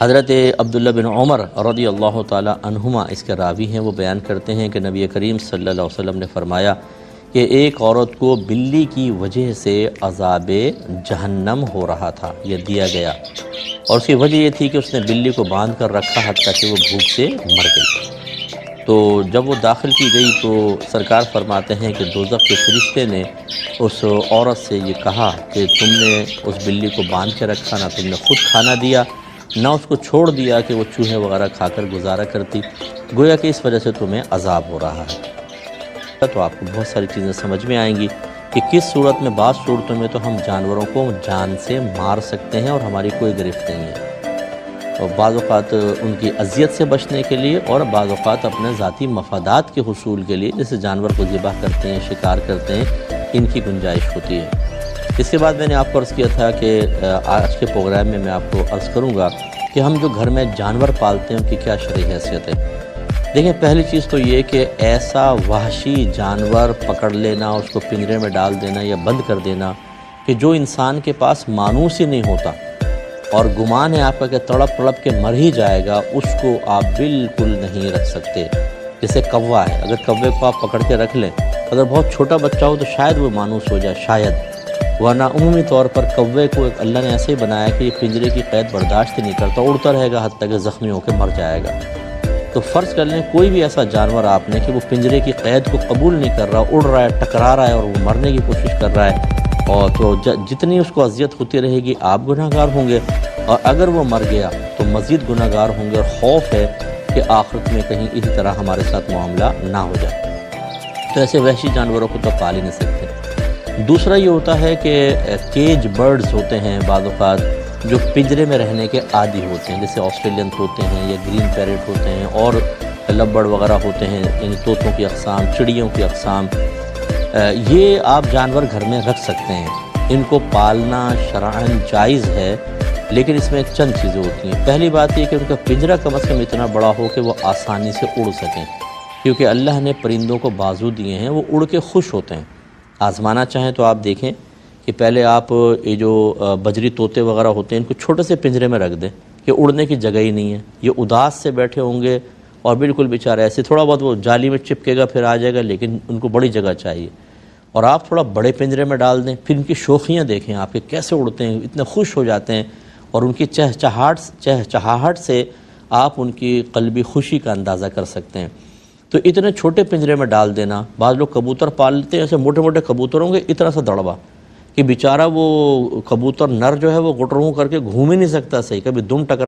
حضرت عبداللہ بن عمر رضی اللہ تعالی عنہما اس کے راوی ہیں، وہ بیان کرتے ہیں کہ نبی کریم صلی اللہ علیہ وسلم نے فرمایا کہ ایک عورت کو بلی کی وجہ سے عذاب جہنم ہو رہا تھا، یہ دیا گیا، اور اس کی وجہ یہ تھی کہ اس نے بلی کو باندھ کر رکھا حتیٰ کہ وہ بھوک سے مر گئی۔ تو جب وہ داخل کی گئی تو سرکار فرماتے ہیں کہ دوزخ کے فرشتے نے اس عورت سے یہ کہا کہ تم نے اس بلی کو باندھ کے رکھا، نہ تم نے خود کھانا دیا، نہ اس کو چھوڑ دیا کہ وہ چوہے وغیرہ کھا کر گزارا کرتی، گویا کہ اس وجہ سے تمہیں عذاب ہو رہا ہے۔ تو آپ کو بہت ساری چیزیں سمجھ میں آئیں گی کہ کس صورت میں، بعض صورتوں میں تو ہم جانوروں کو جان سے مار سکتے ہیں اور ہماری کوئی گرفت نہیں ہے، اور بعض اوقات ان کی اذیت سے بچنے کے لیے، اور بعض اوقات اپنے ذاتی مفادات کے حصول کے لیے جیسے جانور کو ذبح کرتے ہیں، شکار کرتے ہیں، ان کی گنجائش ہوتی ہے۔ اس کے بعد میں نے آپ کو عرض کیا تھا کہ آج کے پروگرام میں آپ کو عرض کروں گا کہ ہم جو گھر میں جانور پالتے ہیں ان کی کیا شرعی حیثیت ہے۔ دیکھیں، پہلی چیز تو یہ کہ ایسا وحشی جانور پکڑ لینا، اس کو پنجرے میں ڈال دینا یا بند کر دینا کہ جو انسان کے پاس مانوس ہی نہیں ہوتا اور گمان ہے آپ کا کہ تڑپ تڑپ کے مر ہی جائے گا، اس کو آپ بالکل نہیں رکھ سکتے۔ جیسے کوا ہے، اگر کوے کو آپ پکڑ کے رکھ لیں، اگر بہت چھوٹا بچہ ہو تو شاید وہ مانوس ہو جائے، شاید، ورنہ عمومی طور پر کوے کو اللہ نے ایسے ہی بنایا کہ یہ پنجرے کی قید برداشت نہیں کرتا، اڑتا رہے گا حتیٰ کہ زخمی ہو کے مر جائے گا۔ تو فرض کر لیں کوئی بھی ایسا جانور آپ نے کہ وہ پنجرے کی قید کو قبول نہیں کر رہا، اڑ رہا ہے، ٹکرا رہا ہے اور وہ مرنے کی کوشش کر رہا ہے، اور تو جتنی اس کو اذیت ہوتی رہے گی آپ گناہ گار ہوں گے، اور اگر وہ مر گیا تو مزید گناہ گار ہوں گے، اور خوف ہے کہ آخرت میں کہیں اسی طرح ہمارے ساتھ معاملہ نہ ہو جائے۔ تو ایسے وحشی جانوروں کو تو پال ہی نہیں سکتے۔ دوسرا یہ ہوتا ہے کہ کیج برڈز ہوتے ہیں بعض اوقات جو پنجرے میں رہنے کے عادی ہوتے ہیں، جیسے آسٹریلین ہوتے ہیں یا گرین پیرٹ ہوتے ہیں اور لبڑ وغیرہ ہوتے ہیں، یعنی طوطوں کی اقسام، چڑیوں کی اقسام، یہ آپ جانور گھر میں رکھ سکتے ہیں، ان کو پالنا شرعاً جائز ہے، لیکن اس میں چند چیزیں ہوتی ہیں۔ پہلی بات یہ کہ ان کا پنجرہ کم از کم اتنا بڑا ہو کہ وہ آسانی سے اڑ سکیں، کیونکہ اللہ نے پرندوں کو بازو دیے ہیں، وہ اڑ کے خوش ہوتے ہیں۔ آزمانا چاہیں تو آپ دیکھیں کہ پہلے آپ یہ جو بجری طوطے وغیرہ ہوتے ہیں ان کو چھوٹے سے پنجرے میں رکھ دیں کہ اڑنے کی جگہ ہی نہیں ہے، یہ اداس سے بیٹھے ہوں گے اور بالکل بیچارے ایسے، تھوڑا بہت وہ جالی میں چپکے گا پھر آ جائے گا، لیکن ان کو بڑی جگہ چاہیے، اور آپ تھوڑا بڑے پنجرے میں ڈال دیں، پھر ان کی شوخیاں دیکھیں آپ کے کیسے اڑتے ہیں، اتنے خوش ہو جاتے ہیں، اور ان کی چہچہاہٹ سے آپ ان کی قلبی خوشی کا اندازہ کر سکتے ہیں۔ تو اتنے چھوٹے پنجرے میں ڈال دینا، بعض لوگ کبوتر پالتے ہیں، ایسے موٹے موٹے کبوتر ہوں گے اتنا سا دڑبا کہ بیچارہ وہ کبوتر نر جو ہے وہ گٹروں کر کے گھوم ہی نہیں سکتا صحیح، کبھی دم ٹکر